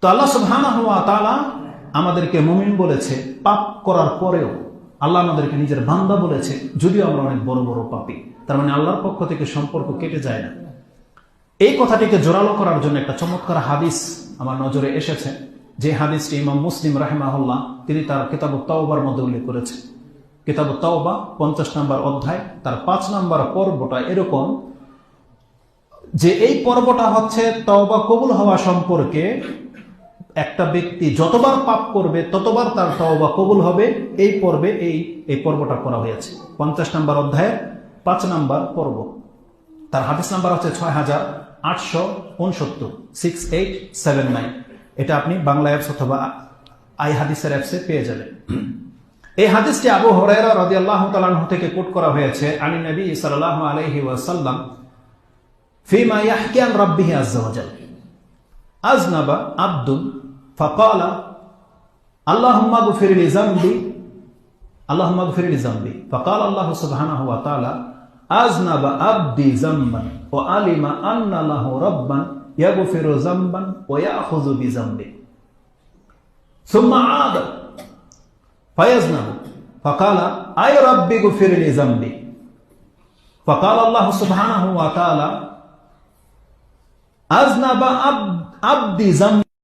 তো আল্লাহ সুবহানাহু ওয়া তাআলা আমাদেরকে মুমিন বলেছে, পাপ করার পরেও আল্লাহ আমাদেরকে নিজের বান্দা বলেছে, যদিও আমরা অনেক বড় বড় পাপী। তার মানে আল্লাহর পক্ষ থেকে সম্পর্ক কেটে যায় না। এই কথাটিকে জোরালো করার জন্য একটা চমৎকার হাদিস আমার নজরে এসেছে, যে হাদিসটি ইমাম মুসলিম রাহিমাহুল্লাহ তিনি তার কিতাবুত তাওবার মধ্যে উল্লেখ করেছেন। কিতাবুত তাওবা 50 নম্বর অধ্যায়, তার 5 নম্বর পর্বটা এরকম যে এই পর্বটা হচ্ছে তওবা কবুল হওয়া সম্পর্কে। একটা ব্যক্তি যতবার পাপ করবে ততবার তার তওবা কবুল হবে। এই পর্বে এই পর্বটা করা হয়েছে 50 নম্বর অধ্যায়ের 5 নম্বর পর্ব। তার হাদিস নাম্বার হচ্ছে 6869, 6879। এটা আপনি বাংলা অ্যাপস অথবা আই হাদিসের অ্যাপসে পেয়ে যাবেন। এই হাদিসটি আবু হুরায়রা রাদিয়াল্লাহু তাআলা আনহু থেকে কোট করা হয়েছে, আনি নবী সাল্লাল্লাহু আলাইহি ওয়াসাল্লাম ফিমা ইয়াহকি আন রাব্বিহি আযজা ওয়া জাল আযনাবা আবদুন ফাকালা আল্লাহুম্মা গফির লি যামবি আল্লাহুম্মা গফির লি যামবি ফাকালা আল্লাহু সুবহানাহু ওয়া তাআলা আযনাবা আবদি যামবান ওয়া আলিমা আন্না লাহু রাব্বান ইয়াগফিরু যামবান ওয়া ইয়াখুযু বিযামবি সুম্মা আদা ফায়াজনাবু ফাকালা আয় রাব্বি গফির লি যামবি ফাকালা আল্লাহু সুবহানাহু ওয়া তাআলা আযনাবা আবদি যামবান